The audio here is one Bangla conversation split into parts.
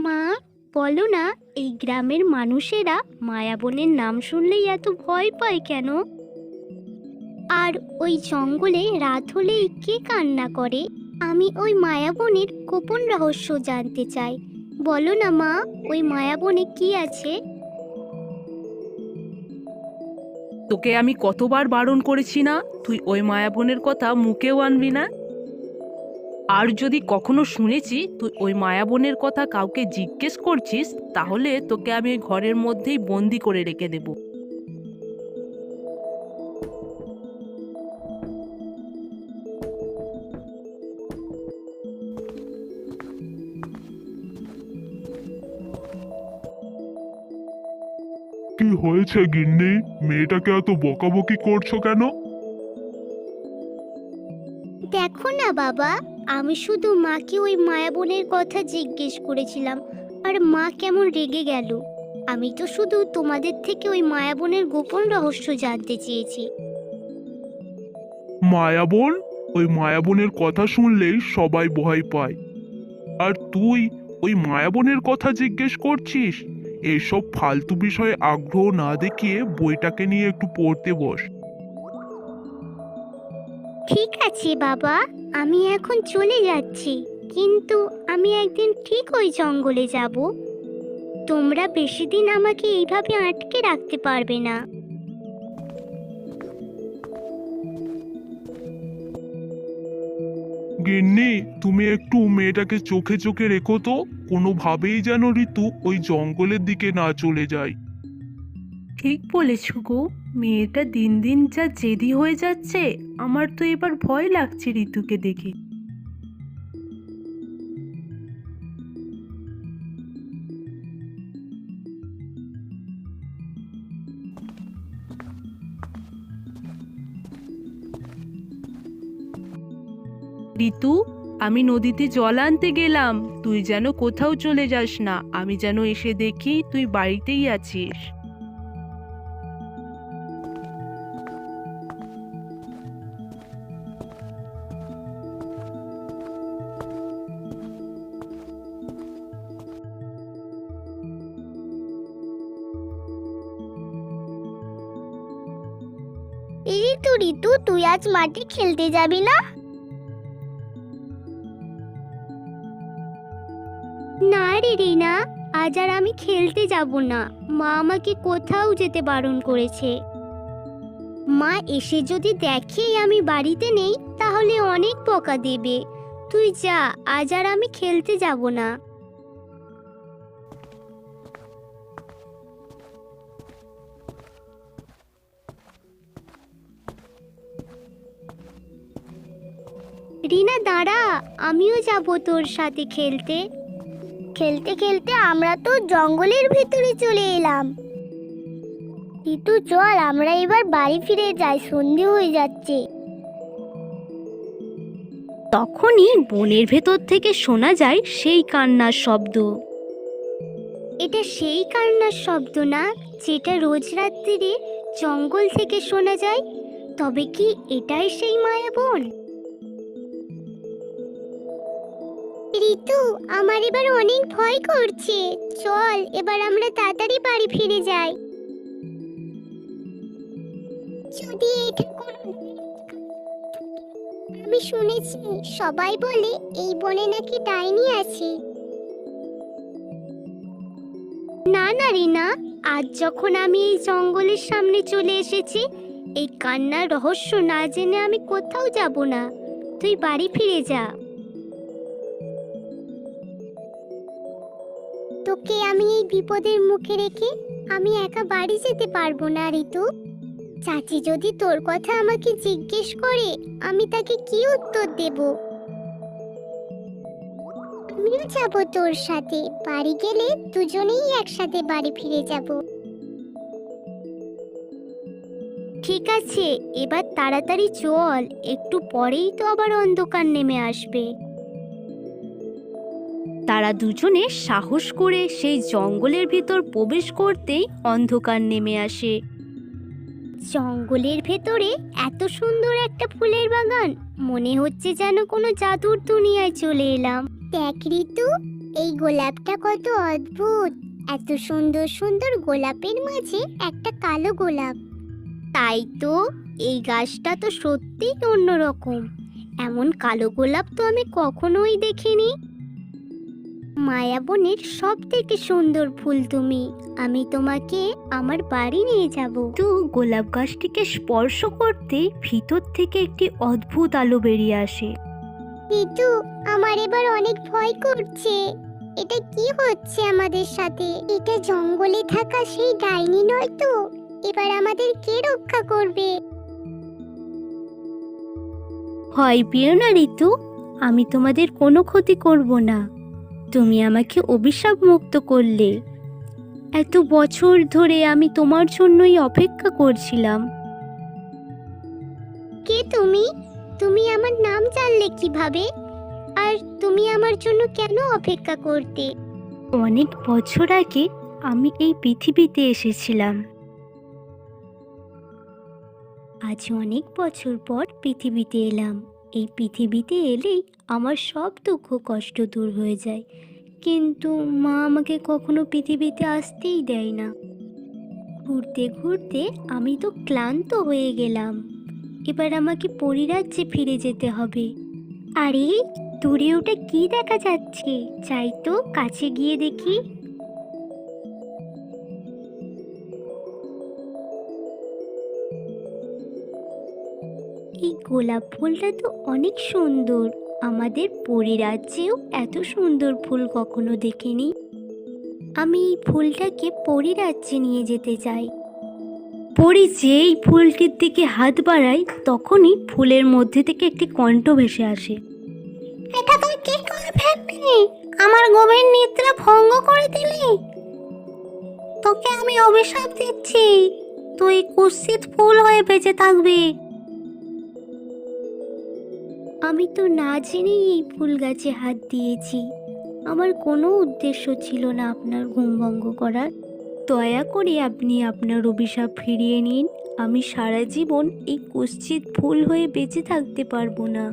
মা, বলো না, এই গ্রামের মানুষেরা মায়াবনের নাম শুনলেই এত ভয় পায় কেন? আর ওই জঙ্গলে রাত হলেই কে কান্না করে? আমি ওই মায়াবনের গোপন রহস্য জানতে চাই। বলো না মা, ওই মায়াবনে কি আছে? তোকে আমি কতবার বারণ করেছি না, তুই ওই মায়াবনের কথা মুখেও আনবি না। আর যদি কখনো শুনেছি তুই ওই মায়াবনের কথা কাউকে জিজ্ঞেস করছিস, তাহলে তোকে আমি ওই ঘরের মধ্যেই বন্দি করে রেখে দেব। কি হয়েছে গিন্নি? মেয়েটাকে এত বকাবকি করছো কেন? দেখো না বাবা, আমি শুধু মাকে ওই মায়াবনের কথা জিজ্ঞেস করেছিলাম, আর মা কেমন রেগে গেল। আমি তো শুধু তোমাদের থেকে ওই মায়াবনের গোপন রহস্য জানতে চেয়েছি। মায়াবন? ওই মায়াবনের কথা শুনলেই সবাই ভয় পায়, আর তুই ওই মায়াবনের কথা জিজ্ঞেস করছিস? এসব ফালতু বিষয়ে আগ্রহ না দেখিয়ে বইটাকে নিয়ে একটু পড়তে বস। ঠিক আছে বাবা, আমি এখন চলে যাচ্ছি, কিন্তু আমি একদিন ঠিক ওই জঙ্গলে যাব। তোমরা বেশি দিন আমাকে এইভাবে আটকে রাখতে পারবে না। গিন্নি, তুমি একটু মেয়েটাকে চোখে চোখে রেখো তো, কোনোভাবেই যেন ঋতু ওই জঙ্গলের দিকে না চলে যায়। ঠিক বলেছ গো, মেয়েটা দিন দিন যা জেদি হয়ে যাচ্ছে, আমার তো এবার ভয় লাগছে ঋতুকে দেখে। ঋতু, আমি নদীতে জল আনতে গেলাম, তুই যেন কোথাও চলে যাস না, আমি যেন এসে দেখি তুই বাড়িতেই আছিস। ঋতু, ঋতু, তুই আজ মাঠে খেলতে যাবি না? না রে রিনা, আজ আর আমি খেলতে যাব না। মা আমাকে কোথাও যেতে বারণ করেছে। মা এসে যদি দেখে আমি বাড়িতে নেই, তাহলে অনেক বকা দেবে। তুই যা, আজ আর আমি খেলতে যাব না। রিনা দাঁড়া, আমিও যাব তোর সাথে খেলতে। খেলতে খেলতে আমরা তো জঙ্গলের ভিতরে চলে এলাম। ঋতু চল, আমরা এবার বাড়ি ফিরে যাই, সন্ধে হয়ে যাচ্ছে। তখনই বনের ভেতর থেকে শোনা যায় সেই কান্নার শব্দ। এটা সেই কান্নার শব্দ না, যেটা রোজ রাত্রিরে জঙ্গল থেকে শোনা যায়? তবে কি এটাই সেই মায়াবন? ঋতু, আমার এবার অনেক ভয় করছে। চল, এবার আমরা তাড়াতাড়ি বাড়ি ফিরে যাই। যদি এটা কোনো, আমি শুনেছি সবাই বলে এই বনে নাকি ডাইনি আছে। না না রিনা, আজ যখন আমি এই জঙ্গলের সামনে চলে এসেছি, এই কান্নার রহস্য না জেনে আমি কোথাও যাব না। তুই বাড়ি ফিরে যা। তোকে আমি এই বিপদের মুখে রেখে আমি একা বাড়ি যেতে পারবো না ঋতু। চাচি যদি তোর কথা আমাকে জিজ্ঞেস করে, আমি তাকে কি উত্তর দেব? আমিও যাব তোর সাথে। বাড়ি গেলে দুজনেই একসাথে বাড়ি ফিরে যাব। ঠিক আছে, এবার তাড়াতাড়ি চল, একটু পরেই তো আবার অন্ধকার নেমে আসবে। তারা দুজনে সাহস করে সেই জঙ্গলের ভিতর প্রবেশ করতেই অন্ধকার নেমে আসে। জঙ্গলের ভেতরে এত সুন্দর একটা ফুলের বাগান, মনে হচ্ছে যেন কোনো জাদুর দুনিয়ায় চলে এলাম। দেখ ঋতু, এই গোলাপটা কত অদ্ভুত! এত সুন্দর সুন্দর গোলাপের মাঝে একটা কালো গোলাপ। তাই তো, এই গাছটা তো সত্যিই অন্যরকম। এমন কালো গোলাপ তো আমি কখনোই দেখিনি। মায়াবনের সব থেকে সুন্দর ফুল তুমি। আমি তোমাকে আমার বাড়ি নিয়ে যাব। তো গোলাপ গাছটিকে স্পর্শ করতে ভিতর থেকে একটি অদ্ভুত আলো বেরিয়ে আসে। ঋতু, আমার এবার অনেক ভয় করছে। এটা কি হচ্ছে আমাদের সাথে? এটা জঙ্গলে থাকা সেই ডাইনি নয় তো? এবার আমাদের কে রক্ষা করবে? ভয় পেও না ঋতু, আমি তোমাদের কোনো ক্ষতি করব না। তুমি আমাকে অভিশাপ মুক্ত করলে। এত বছর ধরে আমি তোমার জন্যই অপেক্ষা করছিলাম। কে তুমি? তুমি আমার নাম জানলে কিভাবে? আর তুমি আমার জন্য কেন অপেক্ষা করতে? অনেক বছর আগে আমি এই পৃথিবীতে এসেছিলাম। আজ অনেক বছর পর পৃথিবীতে এলাম। এই পৃথিবীতে এলেই আমার সব দুঃখ কষ্ট দূর হয়ে যায়, কিন্তু মা আমাকে কখনো পৃথিবীতে আসতেই দেয় না। ঘুরতে ঘুরতে আমি তো ক্লান্ত হয়ে গেলাম। এবার আমাকে পরিরাজ্যে ফিরে যেতে হবে। আরে, দূরে ওটা কি দেখা যাচ্ছে? যাই তো, কাছে গিয়ে দেখি। এই গোলাপ ফুলটা তো অনেক সুন্দর। আমাদের পরিরাজ্যেও এত সুন্দর ফুল কখনো দেখিনি। আমি এই ফুলটাকে পরিরাজ্যে নিয়ে যেতে চাই। পরি যেই ফুলটির দিকে হাত বাড়ায়, তখনই ফুলের মধ্যে থেকে একটি কণ্ঠ ভেসে আসে। এটা তুই কি করে ফেললি? আমার গভীর নিদ্রা ভঙ্গ করে দিলি। তোকে আমি অভিশাপ দিচ্ছি, তুই কুৎসিত ফুল হয়ে বেঁচে থাকবি। আমি তো না জেনেই এই ফুল গাছে হাত দিয়েছি। আমার কোনো উদ্দেশ্য ছিল না আপনার ঘুম ভঙ্গ করার। দয়া করে আপনি আপনার অভিশাপ ফিরিয়ে নিন। আমি সারা জীবন এই কুৎসিত ফুল হয়ে বেঁচে থাকতে পারবো না।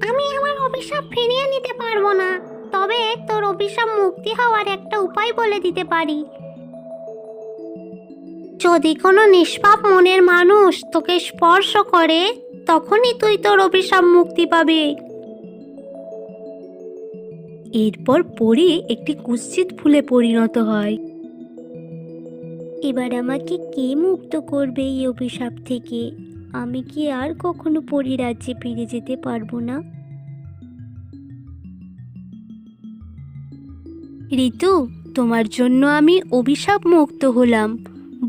আমি আমার অভিশাপ ফিরিয়ে নিতে পারবো না, তবে তোর অভিশাপ মুক্তি হওয়ার একটা উপায় বলে দিতে পারি। যদি কোনো নিষ্পাপ মনের মানুষ তোকে স্পর্শ করে, তখনই তুই তোর অভিশাপ মুক্তি পাবে। এরপর পরি একটি কুৎসিত ফুলে পরিণত হয়। এবার আমাকে কে মুক্ত করবে এই অভিশাপ থেকে? আমি কি আর কখনো পরিরাজ্যে ফিরে যেতে পারবো না? ঋতু, তোমার জন্য আমি অভিশাপ মুক্ত হলাম।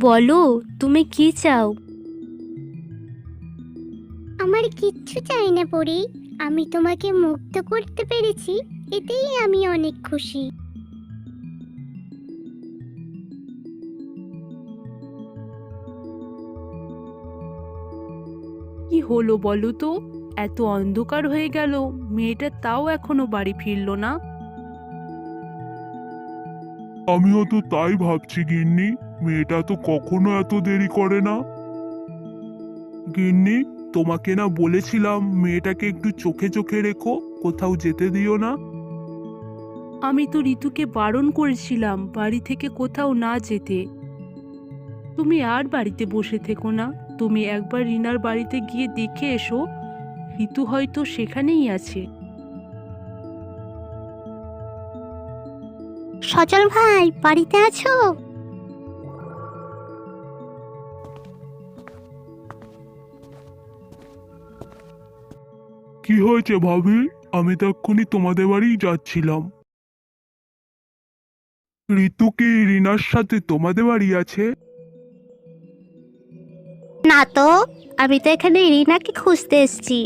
বলো, তুমি কি চাও? আমার কিচ্ছু চাই না পরি। আমি তোমাকে মুক্ত করতে পেরেছি, এতেই আমি অনেক খুশি। কি হলো বলো তো? এত অন্ধকার হয়ে গেল, মেয়েটা তাও এখনো বাড়ি ফিরলো না। আমিও তো তাই ভাবছি গিন্নি, মেয়েটা তো কখনো এত দেরি করে না। গিন্নি, তোমাকে না বলেছিলাম মেয়েটাকে একটু চোখে চোখে রেখো, কোথাও যেতে দিও না। আমি তো ঋতুকে বারণ করেছিলাম বাড়ি থেকে কোথাও না যেতে। তুমি আর বাড়িতে বসে থেকো না, তুমি একবার রিনার বাড়িতে গিয়ে দেখে এসো। ঋতু হয়তো সেখানেই আছে। সজল ভাই, বাড়িতে আছো? কি হয়েছে ভাবি? আমি তো এক্ষুনি তোমাদের বাড়িই যাচ্ছিলাম। ঋতু কি রিনার সাথে তোমাদের বাড়ি আছে? না তো, আমি তো এখানে রিনাকে খুঁজতে এসেছি।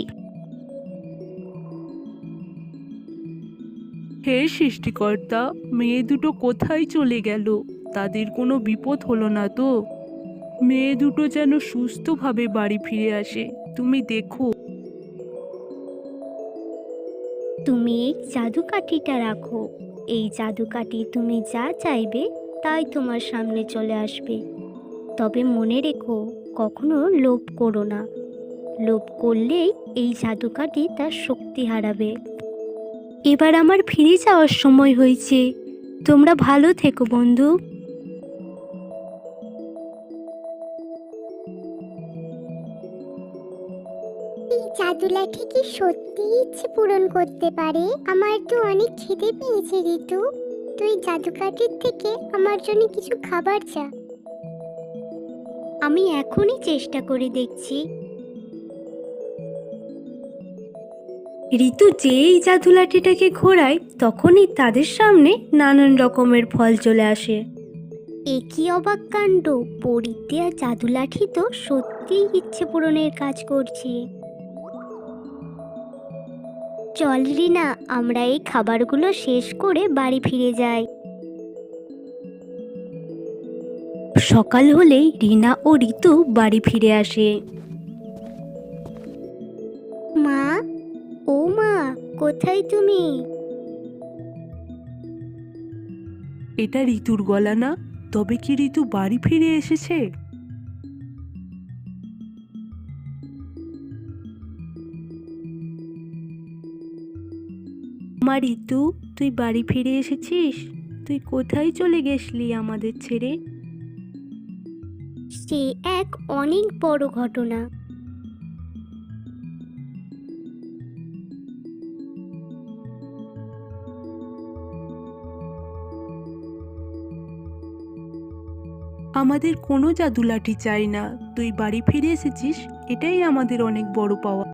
হে সৃষ্টিকর্তা, মেয়ে দুটো কোথায় চলে গেল? তাদের কোনো বিপদ হলো না তো? মেয়ে দুটো যেন সুস্থভাবে বাড়ি ফিরে আসে, তুমি দেখো। তুমি এই জাদুকাঠিটা রাখো। এই জাদুকাঠি তুমি যা চাইবে তাই তোমার সামনে চলে আসবে। তবে মনে রেখো, কখনো লোভ করো না। লোভ করলেই এই জাদুকাঠি তার শক্তি হারাবে। এবার আমার ফিরে যাওয়ার সময় হয়েছে। তোমরা ভালো থেকো বন্ধু। এই জাদু লাঠি কি সত্যি ইচ্ছে পূরণ করতে পারে? আমার তো অনেক খিদে পেয়েছে ঋতু। তুই জাদুকাঠির থেকে আমার জন্য কিছু খাবার চা। আমি এখনই চেষ্টা করে দেখছি। ঋতু যেই জাদু লাঠিটাকে ঘোরায় তখনই তাদের সামনে নানান রকমের ফল চলে আসে। এ কি অবাক কাণ্ড! পরীর দেয়া জাদু লাঠি তো সত্যিই ইচ্ছে পূরণের কাজ করছে। চল রিনা, আমরা এই খাবারগুলো শেষ করে বাড়ি ফিরে যাই। সকাল হলেই রিনা ও ঋতু বাড়ি ফিরে আসে। মা, ও মা, কোথায় তুমি? এটা ঋতুর গলা না? তবে কি ঋতু বাড়ি ফিরে এসেছে? মা ঋতু, তুই বাড়ি ফিরে এসেছিস? তুই কোথায় চলে গেছলি আমাদের ছেড়ে? সে এক অনেক বড় ঘটনা। আমাদের কোনো জাদু লাঠি চাই না, তুই বাড়ি ফিরে এসেছিস, এটাই আমাদের অনেক বড় পাওয়া।